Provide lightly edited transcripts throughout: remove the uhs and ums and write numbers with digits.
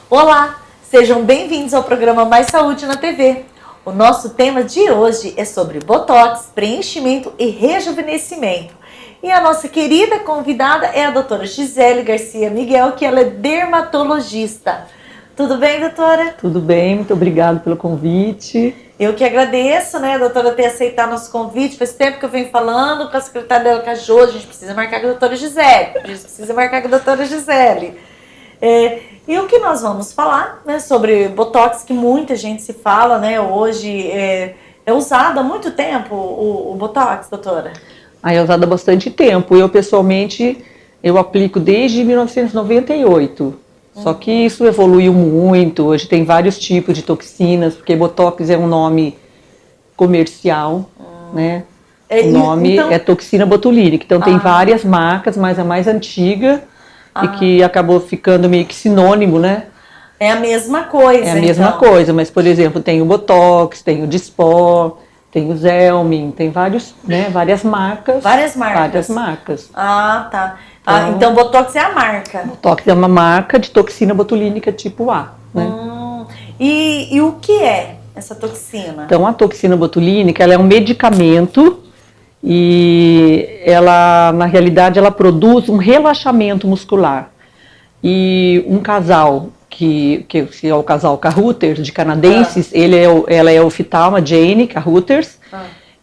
Olá, sejam bem-vindos ao programa Mais Saúde na TV. O nosso tema de hoje é sobre botox, preenchimento e rejuvenescimento. E a nossa querida convidada é a doutora Gisele Garcia Miguel, que ela é dermatologista. Tudo bem, doutora? Tudo bem, muito obrigado pelo convite. Eu que agradeço, né, doutora, ter aceitado nosso convite. Faz tempo que eu venho falando com a secretária dela, com a Jo, a gente precisa marcar com a doutora Gisele. A gente precisa marcar com a doutora Gisele. E o que nós vamos falar, né, sobre botox, que muita gente se fala, né, hoje é usado há muito tempo o botox, doutora? É usado há bastante tempo. Eu, pessoalmente, eu aplico desde 1998. Só que isso evoluiu muito. Hoje tem vários tipos de toxinas, porque botox é um nome comercial, né? O nome então é toxina botulínica. Então tem várias marcas, mas a mais antiga e que acabou ficando meio que sinônimo, né? É a mesma coisa. É a mesma coisa, mas por exemplo, tem o botox, tem o Dysport, tem o Zelmin, tem vários, né, várias marcas. Várias marcas. Várias marcas. Ah, tá. Então botox é a marca. Botox é uma marca de toxina botulínica tipo A, né? E o que é essa toxina? Então a toxina botulínica, ela é um medicamento e ela, na realidade, ela produz um relaxamento muscular. E um casal que é o casal Carruthers, de canadenses, ela é oftalma, Jane Carruthers,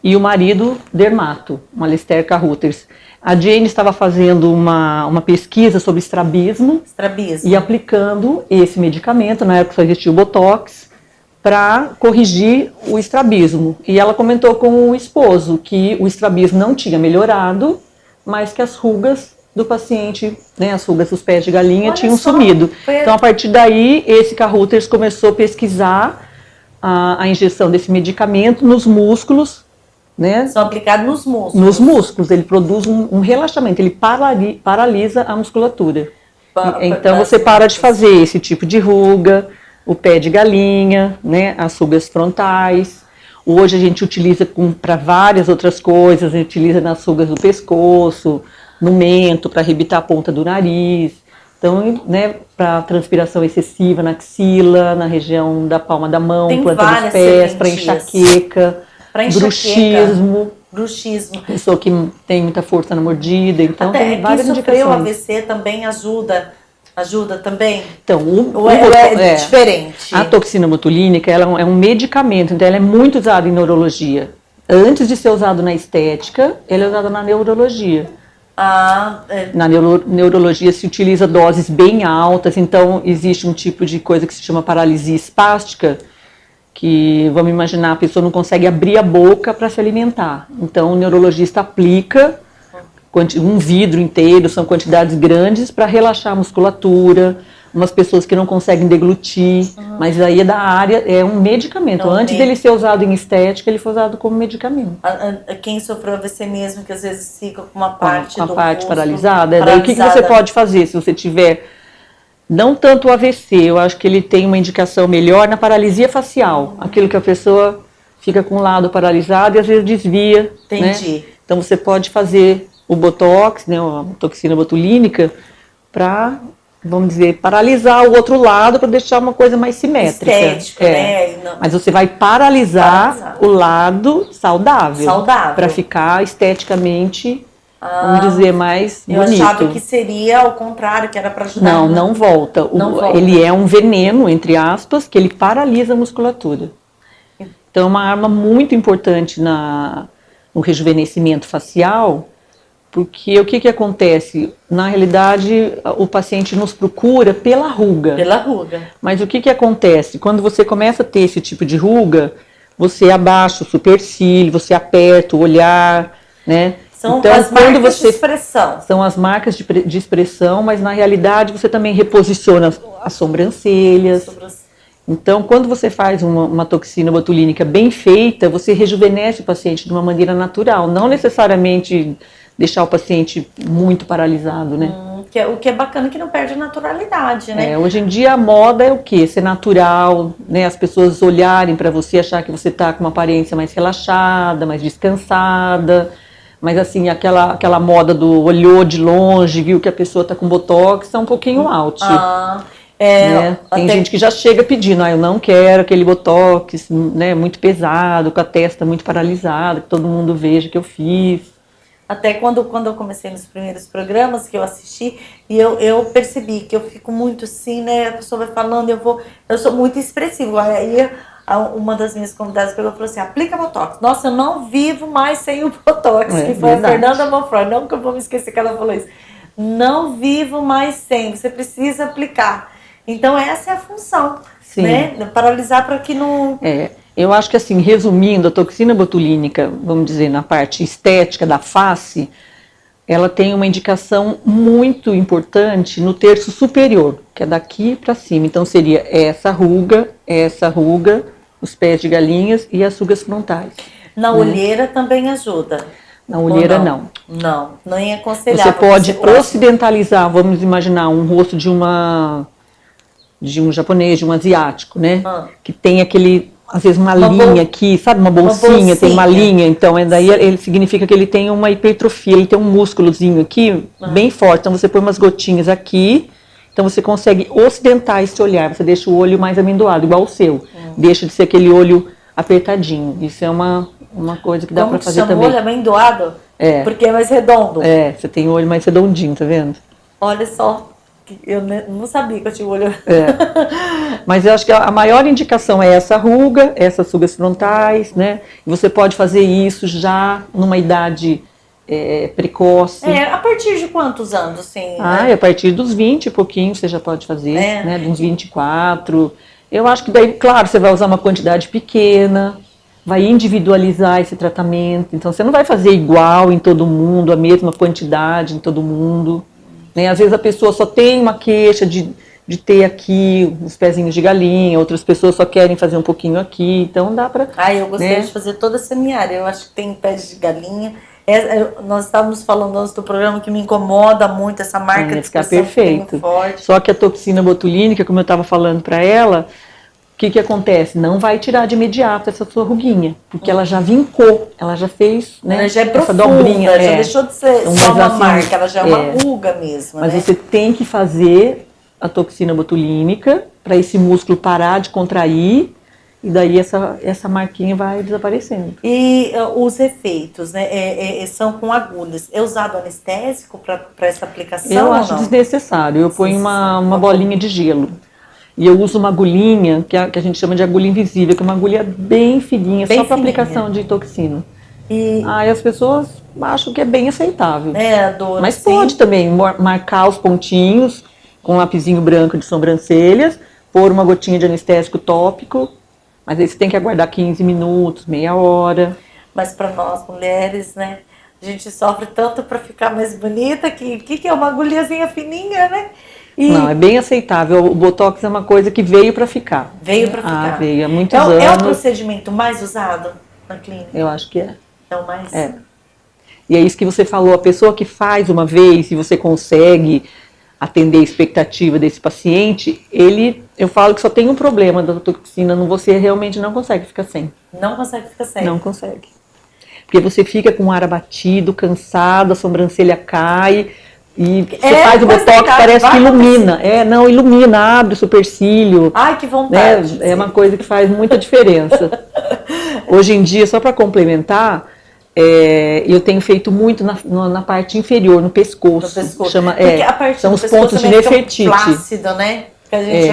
e o marido dermato, uma Alistair Carruthers. A Jane estava fazendo uma pesquisa sobre estrabismo e aplicando esse medicamento, na época só existia o Botox, para corrigir o estrabismo. E ela comentou com o esposo que o estrabismo não tinha melhorado, mas que as rugas do paciente, né, as rugas dos pés de galinha, tinham sumido. Então, a partir daí, esse Carruthers começou a pesquisar a injeção desse medicamento nos músculos, né? São aplicados nos músculos. Nos músculos, ele produz um relaxamento, ele paralisa a musculatura. Então você para de fazer esse tipo de ruga, o pé de galinha, né? As rugas frontais. Hoje a gente utiliza para várias outras coisas, a gente utiliza nas rugas do pescoço, no mento, para arrebitar a ponta do nariz. Então, né, para transpiração excessiva na axila, na região da palma da mão, planta dos pés, para enxaqueca. Bruxismo. Pessoa que tem muita força na mordida, então tem várias indicações. O AVC também ajuda também? Então, é diferente? A toxina botulínica, ela é um medicamento, então ela é muito usada em neurologia. Antes de ser usado na estética, ela é usada na neurologia. Na neurologia se utiliza doses bem altas, então existe um tipo de coisa que se chama paralisia espástica, que, vamos imaginar, a pessoa não consegue abrir a boca para se alimentar. Então, o neurologista aplica um vidro inteiro, são quantidades grandes, para relaxar a musculatura. Umas pessoas que não conseguem deglutir, mas aí é da área, é um medicamento. Antes dele ser usado em estética, ele foi usado como medicamento. Quem sofreu AVC mesmo, que às vezes fica com uma parte do parte paralisada. Daí o que você pode fazer se você tiver... Não tanto o AVC, eu acho que ele tem uma indicação melhor na paralisia facial. Aquilo que a pessoa fica com um lado paralisado e às vezes desvia. Entendi. Né? Então você pode fazer o botox, né, a toxina botulínica, para, vamos dizer, paralisar o outro lado para deixar uma coisa mais simétrica. Estética, né? Não. Mas você vai paralisar o lado saudável. Para ficar esteticamente... vamos dizer, mais bonito. Eu achava que seria o contrário, que era para ajudar. Não volta. Ele é um veneno, entre aspas, que ele paralisa a musculatura. Então é uma arma muito importante no rejuvenescimento facial, porque o que acontece? Na realidade, o paciente nos procura pela ruga. Mas o que acontece? Quando você começa a ter esse tipo de ruga, você abaixa o supercílio, você aperta o olhar, né? São as marcas de expressão. São as marcas de expressão, mas na realidade você também reposiciona as sobrancelhas. Então, quando você faz uma toxina botulínica bem feita, você rejuvenesce o paciente de uma maneira natural, não necessariamente deixar o paciente muito paralisado, né? O que é bacana, que não perde a naturalidade, né? Hoje em dia a moda é o quê? Ser natural, né? As pessoas olharem para você, achar que você está com uma aparência mais relaxada, mais descansada. Mas assim, aquela moda do olhou de longe, viu que a pessoa está com botox, é um pouquinho out. né? Tem gente que já chega pedindo, eu não quero aquele botox, né, muito pesado, com a testa muito paralisada, que todo mundo veja que eu fiz. Até quando eu comecei nos primeiros programas que eu assisti, e eu percebi que eu fico muito assim, né? A pessoa vai falando, eu sou muito expressiva. Aí uma das minhas convidadas pegou e falou assim, aplica Botox. Nossa, eu não vivo mais sem o Botox, que foi verdade. A Fernanda Manfroy, não que eu vou me esquecer que ela falou isso. Não vivo mais sem, você precisa aplicar. Então essa é a função, sim, né? Paralisar para que não... Eu acho que assim, resumindo, a toxina botulínica, vamos dizer, na parte estética da face, ela tem uma indicação muito importante no terço superior, que é daqui para cima. Então seria essa ruga, os pés de galinhas e as rugas frontais. Na olheira também ajuda? Na olheira não. Não, nem aconselhável. Você pode ocidentalizar, vamos imaginar um rosto de um japonês, de um asiático, né? Que tem aquele... Às vezes uma linha aqui, sabe, uma bolsinha, tem uma linha, então daí ele significa que ele tem uma hipertrofia, ele tem um músculozinho aqui, bem forte, então você põe umas gotinhas aqui, então você consegue ocidentar esse olhar, você deixa o olho mais amendoado, igual o seu, deixa de ser aquele olho apertadinho, isso é uma coisa que dá pra fazer também. Como chama o olho amendoado? Porque é mais redondo. Você tem o olho mais redondinho, tá vendo? Olha só. Eu não sabia que eu tinha o olho. Mas eu acho que a maior indicação é essa ruga, essas rugas frontais, né? E você pode fazer isso já numa idade precoce. A partir de quantos anos, assim? A partir dos 20 e pouquinho você já pode fazer, né? De uns 24. Eu acho que daí, claro, você vai usar uma quantidade pequena, vai individualizar esse tratamento. Então você não vai fazer igual em todo mundo, a mesma quantidade em todo mundo. Né? Às vezes a pessoa só tem uma queixa de ter aqui os pezinhos de galinha, outras pessoas só querem fazer um pouquinho aqui, então dá pra... eu gostaria de fazer toda essa minha área, eu acho que tem pés de galinha. Nós estávamos falando antes do programa que me incomoda muito essa marca de expressão perfeito. Forte. Só que a toxina botulínica, como eu estava falando para ela, o que acontece? Não vai tirar de imediato essa sua ruguinha, porque ela já vincou, ela já fez, né? Ela já é essa profunda, dobrinha, já deixou de ser só uma marca, ela já é uma ruga mesmo. Mas né? você tem que fazer a toxina botulínica para esse músculo parar de contrair e daí essa marquinha vai desaparecendo. E os efeitos, né? São com agulhas. É usado anestésico para essa aplicação? Eu acho desnecessário. Eu ponho uma bolinha de gelo. E eu uso uma agulhinha, que a gente chama de agulha invisível, que é uma agulha bem fininha, só para aplicação de toxina. E as pessoas acham que é bem aceitável. Dor, mas pode também marcar os pontinhos com um lapisinho branco de sobrancelhas, pôr uma gotinha de anestésico tópico, mas aí você tem que aguardar 15 minutos, meia hora. Mas para nós mulheres, né, a gente sofre tanto para ficar mais bonita, que é uma agulhazinha fininha, né? Não, é bem aceitável. O Botox é uma coisa que veio para ficar. Veio para ficar. Veio há muitos anos. É o procedimento mais usado na clínica? Eu acho que é. É o mais? E é isso que você falou, a pessoa que faz uma vez e você consegue atender a expectativa desse paciente, eu falo que só tem um problema da toxina, você realmente não consegue ficar sem. Não consegue ficar sem? Não consegue. Porque você fica com o ar abatido, cansado, a sobrancelha cai... E você faz o Botox, parece que ilumina. Ilumina, abre o supercílio. Ai, que vontade. É uma coisa que faz muita diferença. Hoje em dia, só para complementar, eu tenho feito muito na parte inferior, no pescoço. Chama, a parte são os pontos de Nefertiti. Flácido, né?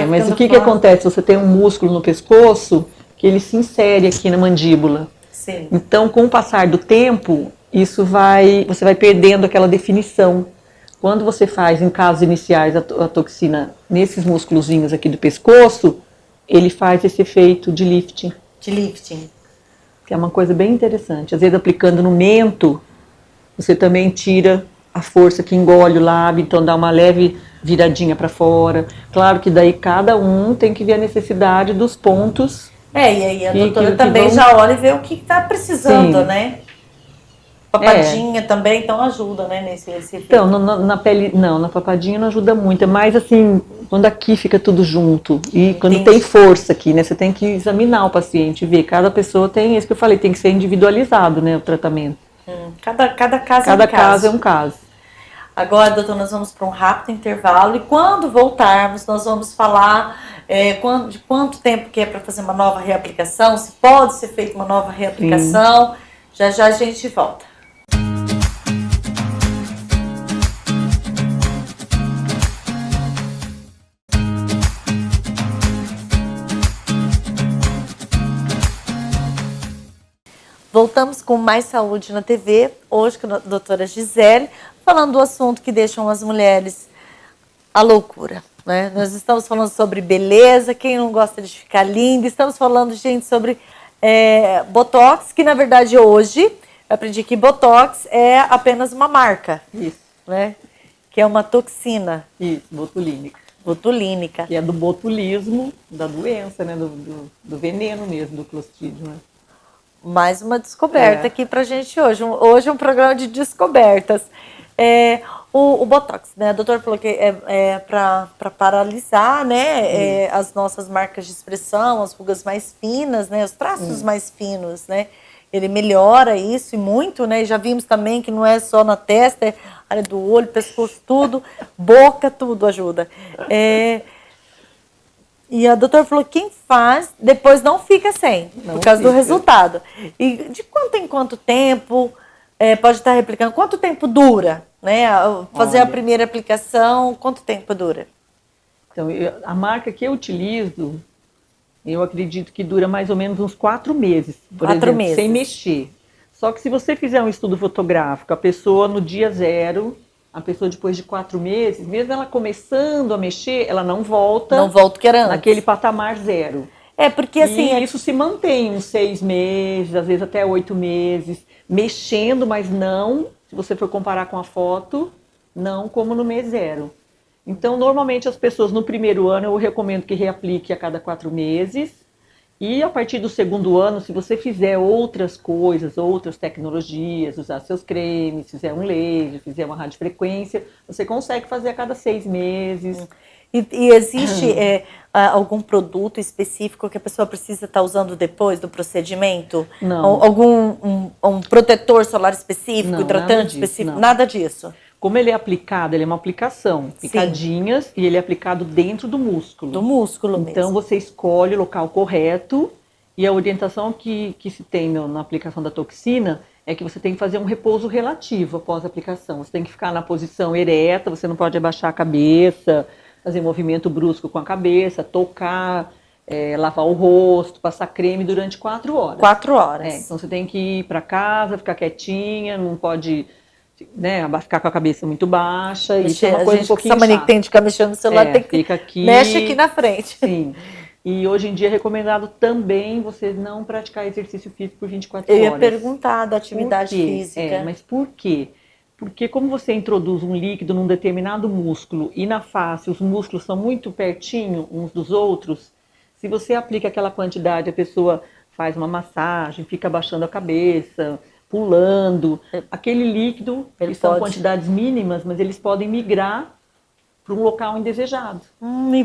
Mas o que acontece? Você tem um músculo no pescoço que ele se insere aqui na mandíbula. Sim. Então, com o passar do tempo, você vai perdendo aquela definição. Quando você faz, em casos iniciais, a toxina nesses músculozinhos aqui do pescoço, ele faz esse efeito de lifting. De lifting. Que é uma coisa bem interessante. Às vezes, aplicando no mento, você também tira a força que engole o lábio, então dá uma leve viradinha para fora. Claro que daí cada um tem que ver a necessidade dos pontos. E aí a doutora também já olha e vê o que está precisando, né? Papadinha também, então ajuda, né, nesse efeito. Então, na pele, não, na papadinha não ajuda muito, é mais assim, quando aqui fica tudo junto, e quando tem força aqui, né, você tem que examinar o paciente, ver, cada pessoa tem, isso que eu falei, tem que ser individualizado, né, o tratamento. Cada caso cada caso é um caso. Agora, doutor, nós vamos para um rápido intervalo e quando voltarmos, nós vamos falar de quanto tempo que é para fazer uma nova reaplicação, se pode ser feita uma nova reaplicação. Já já a gente volta. Voltamos com mais saúde na TV, hoje com a doutora Gisele, falando do assunto que deixam as mulheres à loucura, né? Nós estamos falando sobre beleza, quem não gosta de ficar linda, estamos falando, gente, sobre Botox, que na verdade hoje, eu aprendi que Botox é apenas uma marca. Isso. Né? Que é uma toxina. Isso, botulínica. Botulínica. Que é do botulismo, da doença, né? Do veneno mesmo, do clostridio, né? Mais uma descoberta aqui pra gente hoje. Hoje é um programa de descobertas. O Botox, né? A doutora falou que é para paralisar, né? As nossas marcas de expressão, as rugas mais finas, né? Os traços mais finos, né? Ele melhora isso e muito, né? Já vimos também que não é só na testa, é área do olho, pescoço, tudo, boca, tudo ajuda. E a doutora falou que quem faz, depois não fica sem, por causa do resultado. E de quanto em quanto tempo pode estar replicando? Quanto tempo dura? Né? Fazer a primeira aplicação, quanto tempo dura? Então, a marca que eu utilizo, eu acredito que dura mais ou menos uns 4 meses, por exemplo, sem mexer. Só que se você fizer um estudo fotográfico, a pessoa no dia 0... A pessoa depois de 4 meses, mesmo ela começando a mexer, ela não volta que era antes. Naquele patamar 0. Porque assim... E isso se mantém uns 6 meses, às vezes até 8 meses, mexendo, mas não, se você for comparar com a foto, não como no mês 0. Então, normalmente as pessoas no primeiro ano, eu recomendo que reaplique a cada 4 meses. E a partir do segundo ano, se você fizer outras coisas, outras tecnologias, usar seus cremes, fizer um laser, fizer uma radiofrequência, você consegue fazer a cada 6 meses. E existe algum produto específico que a pessoa precisa estar usando depois do procedimento? Não. Um protetor solar específico, não, hidratante específico? Nada disso. Como ele é aplicado, ele é uma aplicação, picadinhas, Sim. E ele é aplicado dentro do músculo. Do músculo mesmo. Então você escolhe o local correto e a orientação que se tem na aplicação da toxina é que você tem que fazer um repouso relativo após a aplicação. Você tem que ficar na posição ereta, você não pode abaixar a cabeça, fazer movimento brusco com a cabeça, tocar, lavar o rosto, passar creme durante 4 horas. 4 horas. Então você tem que ir para casa, ficar quietinha, não pode... Né, ficar com a cabeça muito baixa. Isso é uma coisa um pouquinho chata. Essa mania que tem de ficar mexendo no celular, tem que fica aqui, mexe aqui na frente. Sim. E hoje em dia é recomendado também você não praticar exercício físico por 24 horas. Eu ia perguntar da atividade física. Mas por quê? Porque como você introduz um líquido num determinado músculo e na face os músculos são muito pertinho uns dos outros, se você aplica aquela quantidade, a pessoa faz uma massagem, fica abaixando a cabeça, pulando, aquele líquido, que são quantidades mínimas, mas eles podem migrar para um local indesejado.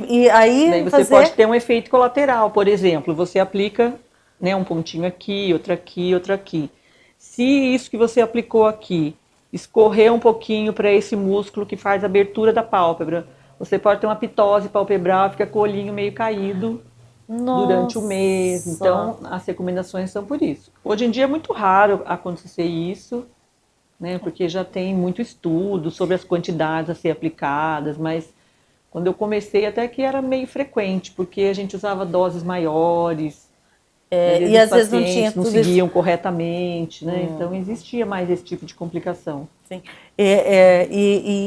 E aí daí você pode ter um efeito colateral, por exemplo, você aplica, né, um pontinho aqui, outro aqui, outro aqui. Se isso que você aplicou aqui escorrer um pouquinho para esse músculo que faz a abertura da pálpebra, você pode ter uma pitose palpebral, fica com o olhinho meio caído. Durante o mês, então as recomendações são por isso. Hoje em dia é muito raro acontecer isso, né, porque já tem muito estudo sobre as quantidades a ser aplicadas, mas quando eu comecei até que era meio frequente, porque a gente usava doses maiores, e às vezes não seguiam corretamente, né, então existia mais esse tipo de complicação. Sim.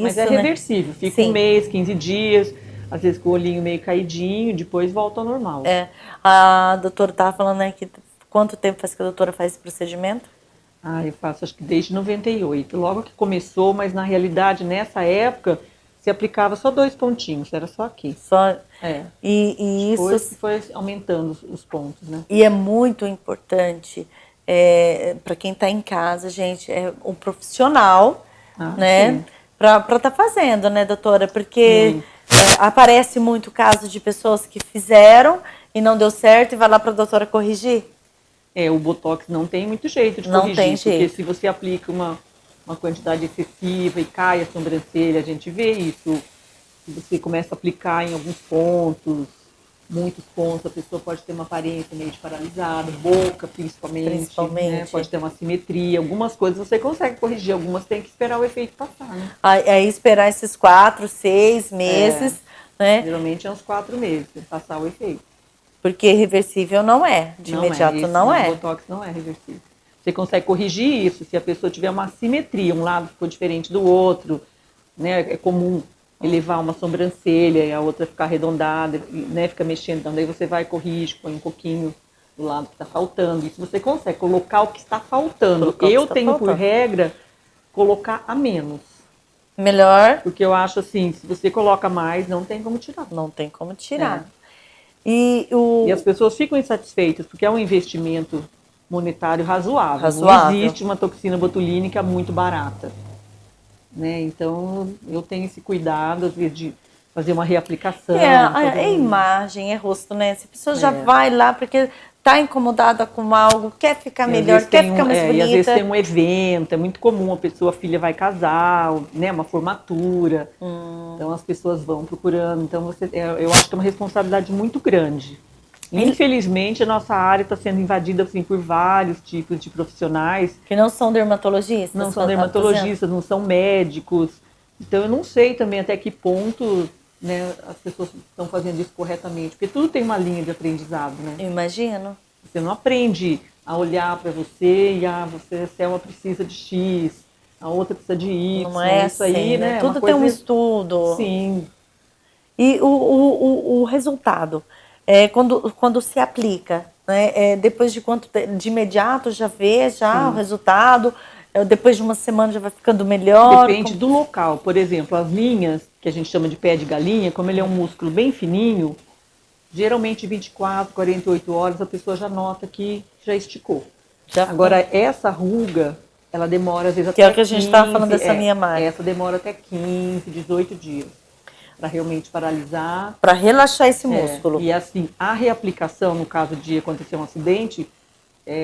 Mas é reversível, fica um mês, 15 dias... Às vezes com o olhinho meio caidinho, depois volta ao normal. A doutora estava falando, né, que quanto tempo faz que a doutora faz esse procedimento? Eu faço acho que desde 98. Logo que começou, mas na realidade, nessa época, se aplicava só 2 pontinhos, era só aqui. E isso foi aumentando os pontos, né? E é muito importante, para quem está em casa, gente, um profissional, né, para estar fazendo, né, doutora? Porque... aparece muito caso de pessoas que fizeram e não deu certo e vai lá para a doutora corrigir? O Botox não tem muito jeito de corrigir, porque se você aplica uma uma quantidade excessiva e cai a sobrancelha, a gente vê isso. Se você começa a aplicar em alguns pontos, muitos pontos, a pessoa pode ter uma aparência meio de paralisada, boca principalmente. Né? Pode ter uma assimetria. Algumas coisas você consegue corrigir, algumas tem que esperar o efeito passar. Né? Aí esperar esses 4, 6 meses, né? Geralmente é uns 4 meses para passar o efeito. Porque reversível não é, de imediato não é. O Botox não é reversível. Você consegue corrigir isso se a pessoa tiver uma assimetria, um lado ficou diferente do outro, né? É comum elevar uma sobrancelha e a outra ficar arredondada, né? Fica mexendo, então daí você vai, corrige, põe um pouquinho do lado que está faltando. Isso você consegue colocar o que está faltando. Eu tenho por regra colocar a menos. Melhor. Porque eu acho assim, se você coloca mais, não tem como tirar. Não tem como tirar. E as pessoas ficam insatisfeitas, porque é um investimento monetário razoável. Não existe uma toxina botulínica muito barata. Né? Então, eu tenho esse cuidado, às vezes, de fazer uma reaplicação. É imagem, é rosto, né? Se a pessoa já vai lá porque está incomodada com algo, quer ficar melhor, quer ficar mais bonita. E às vezes tem um evento, é muito comum a filha vai casar, né? Uma formatura. Então, as pessoas vão procurando. Então, eu acho que é uma responsabilidade muito grande. Infelizmente, a nossa área está sendo invadida assim, por vários tipos de profissionais. Que não são dermatologistas? Não são dermatologistas, não são médicos. Então, eu não sei também até que ponto, né, as pessoas estão fazendo isso corretamente. Porque tudo tem uma linha de aprendizado, né? Eu imagino. Você não aprende a olhar para você e você, Selma, precisa de X, a outra precisa de Y. Não é isso aí, assim, né? Tudo tem um estudo. Sim. E o resultado? Quando se aplica, né? Depois de imediato já vê o resultado, depois de uma semana já vai ficando melhor. Depende do local. Por exemplo, as linhas, que a gente chama de pé de galinha, como ele é um músculo bem fininho, geralmente 24, 48 horas a pessoa já nota que já esticou. Agora, essa ruga, ela demora às vezes até 15... Que é o que a gente estava falando dessa minha marca. Essa demora até 15, 18 dias. Para realmente paralisar. Para relaxar esse músculo. E assim, a reaplicação, no caso de acontecer um acidente,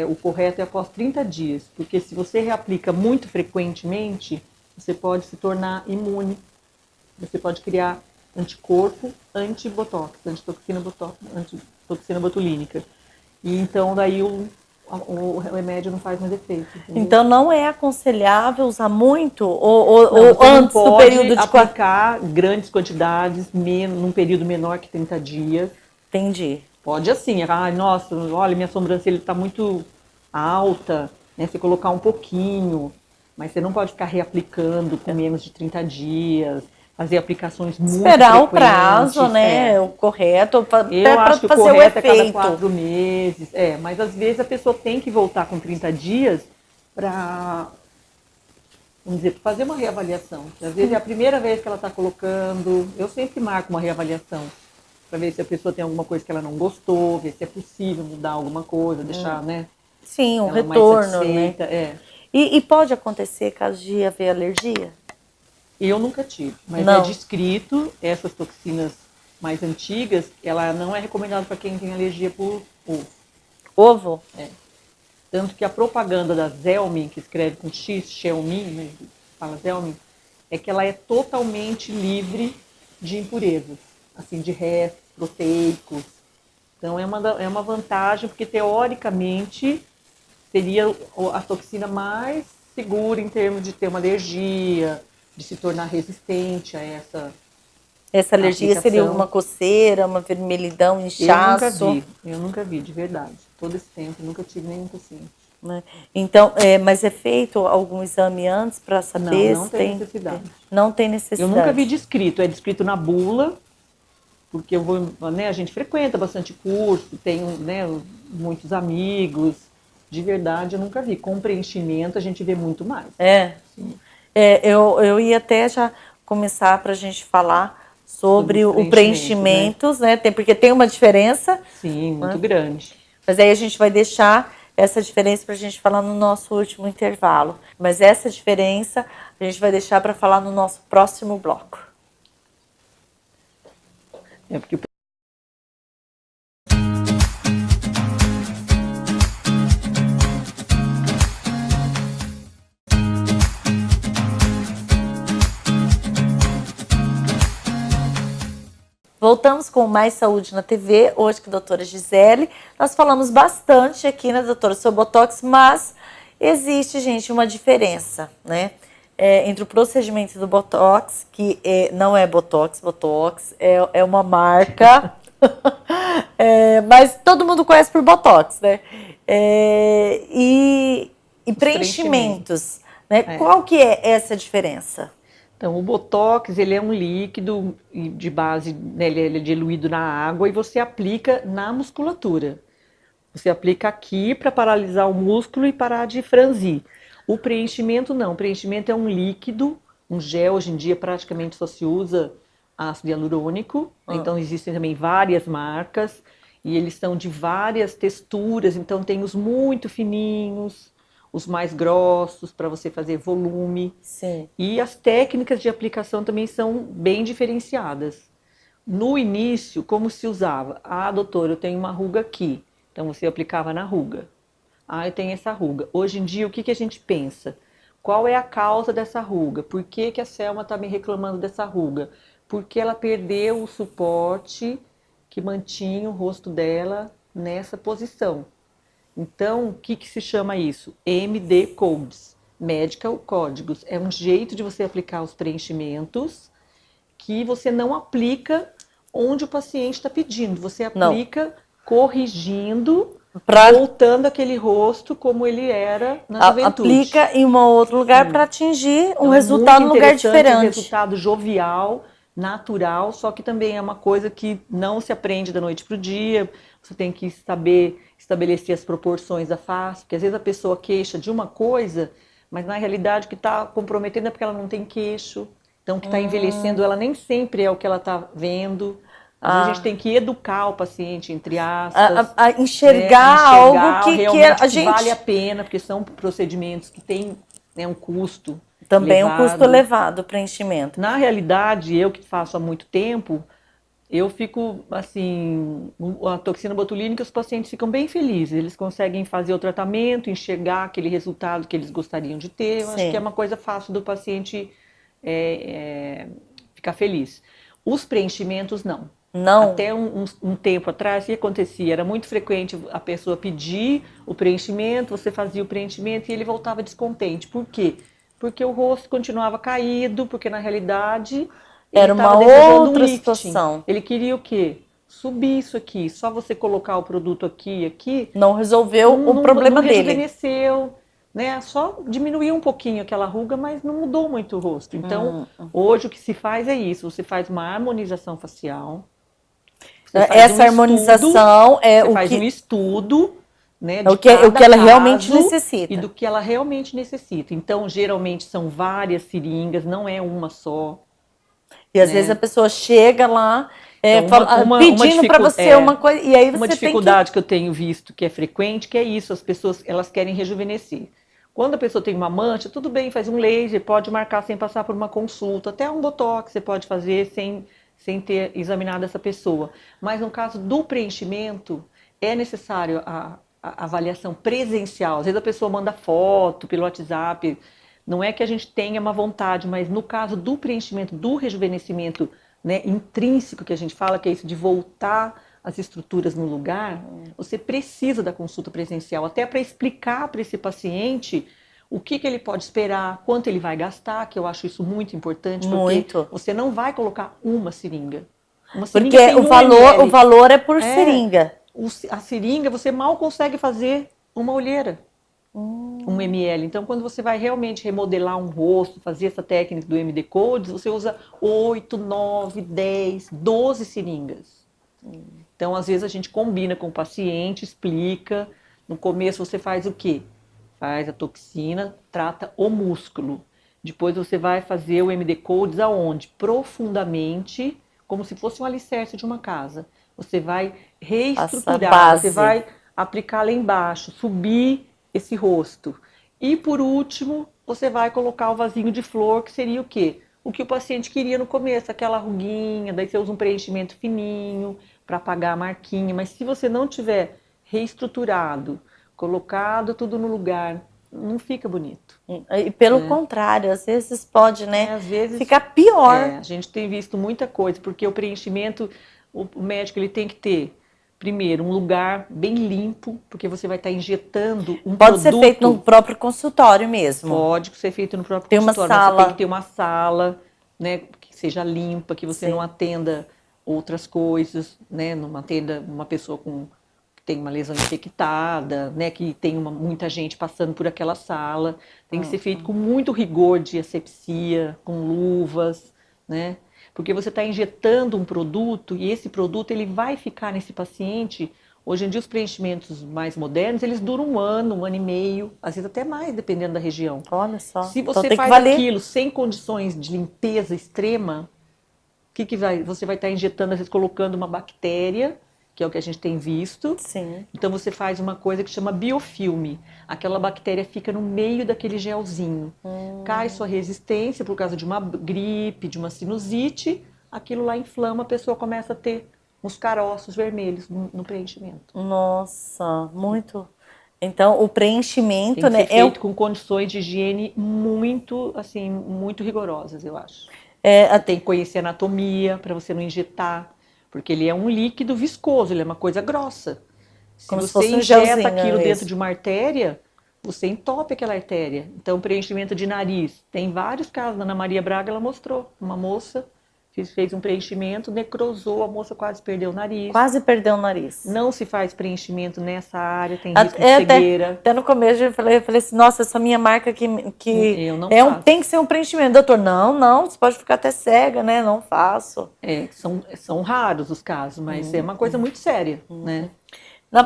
o correto é após 30 dias. Porque se você reaplica muito frequentemente, você pode se tornar imune. Você pode criar anticorpo anti-botox, antitoxina botulínica. E então daí o remédio não faz mais efeito. Entendeu? Então não é aconselhável usar muito ou antes do período de aplicar grandes quantidades num período menor que 30 dias. Entendi. Pode assim, nossa, olha, minha sobrancelha está muito alta, né? Você colocar um pouquinho, mas você não pode ficar reaplicando com menos de 30 dias. Fazer aplicações muito Esperar frequentes. O prazo, né? O correto, eu acho que o fazer correto o efeito. É cada 4 meses. Mas às vezes a pessoa tem que voltar com 30 dias para, vamos dizer, fazer uma reavaliação. Às vezes é a primeira vez que ela está colocando. Eu sempre marco uma reavaliação para ver se a pessoa tem alguma coisa que ela não gostou, ver se é possível mudar alguma coisa, deixar, né? Sim, um retorno, né? E pode acontecer caso de haver alergia? Eu nunca tive, mas é descrito, essas toxinas mais antigas, ela não é recomendada para quem tem alergia por ovo. Ovo? Tanto que a propaganda da Zelmin, que escreve com X, Xiaomi, né, fala Zelmin, é que ela é totalmente livre de impurezas, assim, de restos proteicos. Então é uma vantagem, porque teoricamente seria a toxina mais segura em termos de ter uma alergia, de se tornar resistente a essa alergia aplicação. Seria uma coceira, uma vermelhidão, inchaço? Eu nunca vi, de verdade. Todo esse tempo, nunca tive nenhum paciente. Né? Então, mas é feito algum exame antes para saber não tem necessidade. Não tem necessidade. Eu nunca vi descrito, é descrito na bula, porque a gente frequenta bastante curso, tenho, né, muitos amigos. De verdade, eu nunca vi. Com preenchimento, a gente vê muito mais. Sim. Eu ia até já começar para a gente falar sobre o preenchimentos, né? Porque tem uma diferença. Sim, muito grande. Mas aí a gente vai deixar essa diferença para a gente falar no nosso último intervalo. Mas essa diferença a gente vai deixar para falar no nosso próximo bloco. Porque Voltamos com Mais Saúde na TV, hoje com a doutora Gisele. Nós falamos bastante aqui, né, doutora, sobre Botox, mas existe, gente, uma diferença, né, entre o procedimento do Botox, que não é Botox, Botox é uma marca, mas todo mundo conhece por Botox, né, e preenchimentos, né, qual que é essa diferença? Então, o Botox, ele é um líquido de base, né, ele é diluído na água e você aplica na musculatura. Você aplica aqui para paralisar o músculo e parar de franzir. O preenchimento não, o preenchimento é um líquido, um gel, hoje em dia praticamente só se usa ácido hialurônico, então existem também várias marcas e eles são de várias texturas, então tem os muito fininhos, os mais grossos para você fazer volume. Sim. E as técnicas de aplicação também são bem diferenciadas. No início, como se usava? Ah, doutor, eu tenho uma ruga aqui. Então você aplicava na ruga. Ah, eu tenho essa ruga. Hoje em dia, o que a gente pensa? Qual é a causa dessa ruga? Por que a Selma está me reclamando dessa ruga? Porque ela perdeu o suporte que mantinha o rosto dela nessa posição. Então, o que se chama isso? MD Codes, Medical Códigos. É um jeito de você aplicar os preenchimentos que você não aplica onde o paciente está pedindo. Você aplica corrigindo, voltando aquele rosto como ele era na juventude. Aplica em um outro lugar para atingir um resultado em um lugar diferente. Um resultado jovial, natural, só que também é uma coisa que não se aprende da noite para o dia. Você tem que saber estabelecer as proporções da face, porque às vezes a pessoa queixa de uma coisa, mas na realidade o que está comprometendo é porque ela não tem queixo. Então o que está envelhecendo ela nem sempre é o que ela está vendo. Às vezes a gente tem que educar o paciente, entre aspas. Enxergar algo que a gente vale a pena, porque são procedimentos que têm, né, um custo também elevado. Um custo elevado, o preenchimento. Na realidade, eu que faço há muito tempo, eu fico, assim, a toxina botulínica, os pacientes ficam bem felizes. Eles conseguem fazer o tratamento, enxergar aquele resultado que eles gostariam de ter. Eu acho que é uma coisa fácil do paciente ficar feliz. Os preenchimentos, não. Não. Até um tempo atrás, o que acontecia? Era muito frequente a pessoa pedir o preenchimento, você fazia o preenchimento e ele voltava descontente. Por quê? Porque o rosto continuava caído, porque na realidade era uma outra situação. Ele queria o quê? Subir isso aqui. Só você colocar o produto aqui e aqui. Não resolveu o problema dele. Não rejuvenesceu, né? Só diminuiu um pouquinho aquela ruga, mas não mudou muito o rosto. Então, hoje o que se faz é isso. Você faz uma harmonização facial. Essa harmonização é o que... Você faz um estudo, né, o que ela realmente necessita. E do que ela realmente necessita. Então, geralmente são várias seringas, não é uma só. E às vezes a pessoa chega lá pedindo para você uma coisa, e aí você uma dificuldade que eu tenho visto que é frequente, que é isso, as pessoas elas querem rejuvenescer. Quando a pessoa tem uma mancha, tudo bem, faz um laser, pode marcar sem passar por uma consulta, até um botox você pode fazer sem ter examinado essa pessoa. Mas no caso do preenchimento, é necessário a avaliação presencial. Às vezes a pessoa manda foto pelo WhatsApp. Não é que a gente tenha uma vontade, mas no caso do preenchimento, do rejuvenescimento, né, intrínseco que a gente fala, que é isso de voltar as estruturas no lugar, você precisa da consulta presencial, até para explicar para esse paciente o que ele pode esperar, quanto ele vai gastar, que eu acho isso muito importante, porque você não vai colocar uma seringa. Porque o valor é por seringa. A seringa, você mal consegue fazer uma olheira. 1 ml. Então, quando você vai realmente remodelar um rosto, fazer essa técnica do MD Codes, você usa 8, 9, 10, 12 seringas. Então, às vezes a gente combina com o paciente, explica. No começo você faz o quê? Faz a toxina, trata o músculo. Depois você vai fazer o MD Codes aonde? Profundamente, como se fosse um alicerce de uma casa. Você vai reestruturar, você vai aplicar lá embaixo, subir esse rosto. E por último, você vai colocar o vasinho de flor, que seria o quê? O que o paciente queria no começo, aquela ruguinha, daí você usa um preenchimento fininho para apagar a marquinha. Mas se você não tiver reestruturado, colocado tudo no lugar, não fica bonito. E pelo contrário, às vezes pode, né, Às vezes ficar pior. a gente tem visto muita coisa, porque o preenchimento, o médico ele tem que ter, primeiro, um lugar bem limpo, porque você vai estar injetando um Pode ser produto. feito no próprio consultório mesmo. Pode ser feito no próprio Tem uma consultório, mas sala. você tem que ter uma sala, né, que seja limpa, que você Sim. não atenda outras coisas, né, não atenda uma pessoa que tem uma lesão infectada, né, que tem muita gente passando por aquela sala. Tem que ser feito com muito rigor de asepsia, com luvas, né, porque você está injetando um produto e esse produto ele vai ficar nesse paciente. Hoje em dia os preenchimentos mais modernos, eles duram um ano e meio, às vezes até mais, dependendo da região. Olha só. Se Então você tem que faz valer. aquilo sem condições de limpeza extrema, você vai estar injetando, às vezes colocando uma bactéria, que é o que a gente tem visto. Sim. Então você faz uma coisa que chama biofilme. Aquela bactéria fica no meio daquele gelzinho. Cai sua resistência por causa de uma gripe, de uma sinusite, aquilo lá inflama, a pessoa começa a ter uns caroços vermelhos no preenchimento. Nossa, muito. Então, o preenchimento, Tem que né, ser feito com condições de higiene muito, assim, muito rigorosas, eu acho. Você tem que conhecer a anatomia para você não injetar, porque ele é um líquido viscoso, ele é uma coisa grossa. Se como se você fosse um injeta gelzinho, aquilo é dentro isso. de uma artéria, você entope aquela artéria. Então, preenchimento de nariz. Tem vários casos. A Ana Maria Braga, ela mostrou. Uma moça fez um preenchimento, necrosou, a moça quase perdeu o nariz. Quase perdeu o nariz. Não se faz preenchimento nessa área, tem risco de cegueira. Até no começo eu falei assim, nossa, essa minha marca que Eu não faço. faço. Tem que ser um preenchimento. Doutor, não, você pode ficar até cega, né? Não faço. São raros os casos, mas é uma coisa muito séria, né?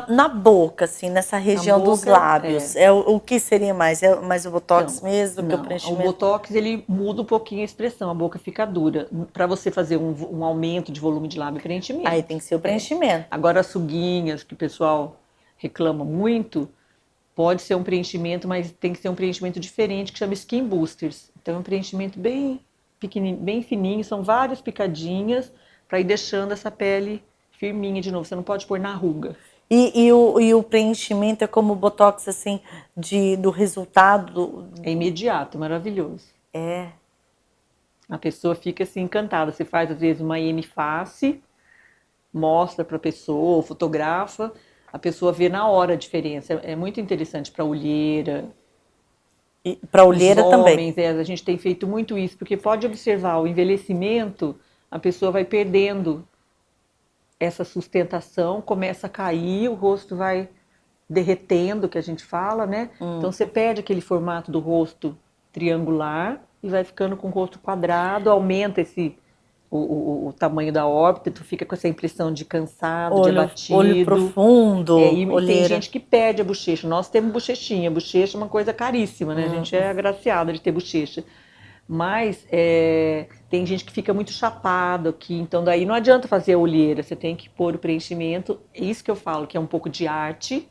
Na boca, assim, nessa região dos boca, lábios, o que seria mais? É mais o botox mesmo que o Não, preenchimento? o botox ele muda um pouquinho a expressão, a boca fica dura. Para você fazer um aumento de volume de lábio e preenchimento. Aí tem que ser o preenchimento. Agora as suguinhas, que o pessoal reclama muito, pode ser um preenchimento, mas tem que ser um preenchimento diferente, que chama Skin Boosters. Então é um preenchimento bem pequenininho, bem fininho, são várias picadinhas para ir deixando essa pele firminha de novo. Você não pode pôr na ruga. E o preenchimento é como o botox, assim, do resultado? É imediato, maravilhoso. É. A pessoa fica assim encantada. Você faz às vezes uma M-face, mostra para a pessoa, ou fotografa, a pessoa vê na hora a diferença. É muito interessante para olheira. E para olheira também. Homens, a gente tem feito muito isso, porque pode observar o envelhecimento, a pessoa vai perdendo essa sustentação, começa a cair, o rosto vai derretendo, que a gente fala, né? Então você perde aquele formato do rosto triangular e vai ficando com o rosto quadrado, aumenta o tamanho da órbita, tu fica com essa impressão de cansado, de abatido. Olho profundo, E tem olheira. gente que perde a bochecha. Nós temos bochechinha. Bochecha é uma coisa caríssima, né? A gente é agraciada de ter bochecha. Mas tem gente que fica muito chapado aqui, então daí não adianta fazer a olheira, você tem que pôr o preenchimento. É isso que eu falo, que é um pouco de arte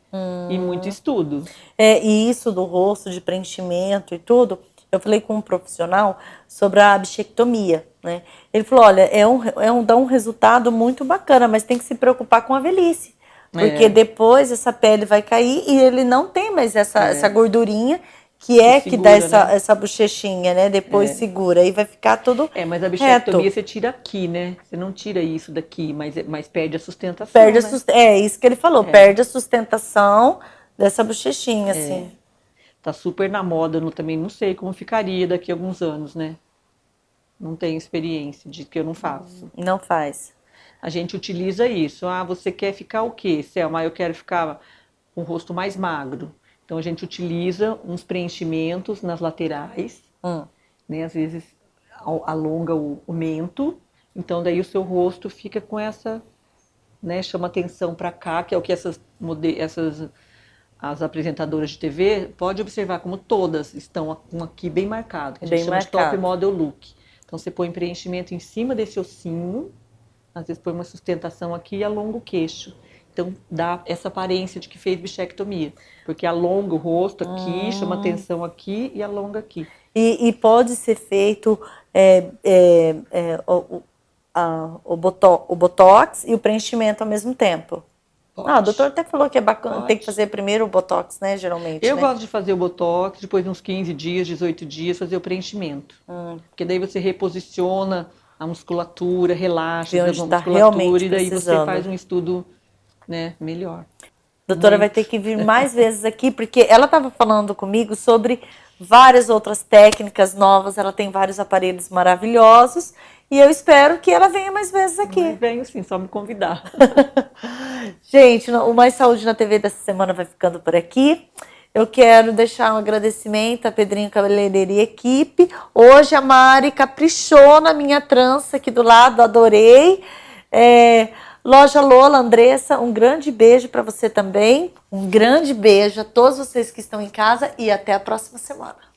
e muito estudo. E isso do rosto, de preenchimento e tudo, eu falei com um profissional sobre a bichectomia, né? Ele falou, olha, dá um resultado muito bacana, mas tem que se preocupar com a velhice. Porque depois essa pele vai cair e ele não tem mais essa gordurinha que segura, dá né? essa bochechinha, né? Depois segura e vai ficar tudo Mas a bichectomia reto. você tira aqui, né? Você não tira isso daqui, mas perde a sustentação, Perde né? É isso que ele falou, perde a sustentação dessa bochechinha, assim. Tá super na moda, eu também não sei como ficaria daqui a alguns anos, né? Não tenho experiência de que eu não faço. Não faz. A gente utiliza isso. Ah, você quer ficar o quê, Selma? Eu quero ficar com o rosto mais magro. Então a gente utiliza uns preenchimentos nas laterais, né? Às vezes alonga o mento. Então daí o seu rosto fica com essa, né? Chama atenção para cá, que é o que as apresentadoras de TV, pode observar como todas estão com aqui bem marcado, que a gente chama de top model look. Então você põe preenchimento em cima desse ossinho, às vezes põe uma sustentação aqui e alonga o queixo. Então dá essa aparência de que fez bichectomia, porque alonga o rosto aqui, chama atenção aqui e alonga aqui. E pode ser feito o botox e o preenchimento ao mesmo tempo? Ah, o doutor até falou que é bacana, Pode. tem que fazer primeiro o Botox, né, geralmente, Eu né? gosto de fazer o Botox, depois de uns 15 dias, 18 dias, fazer o preenchimento. Porque daí você reposiciona a musculatura, relaxa Ver a onde tá musculatura realmente e daí você precisando. faz um estudo, né, melhor. A doutora vai Muito. ter que vir mais vezes aqui, porque ela estava falando comigo sobre várias outras técnicas novas, ela tem vários aparelhos maravilhosos, e eu espero que ela venha mais vezes aqui. Mas venho sim, só me convidar. Gente, o Mais Saúde na TV dessa semana vai ficando por aqui. Eu quero deixar um agradecimento a Pedrinho Cabeleireiro e equipe. Hoje a Mari caprichou na minha trança aqui do lado, adorei. Loja Lola, Andressa, um grande beijo para você também. Um grande beijo a todos vocês que estão em casa e até a próxima semana.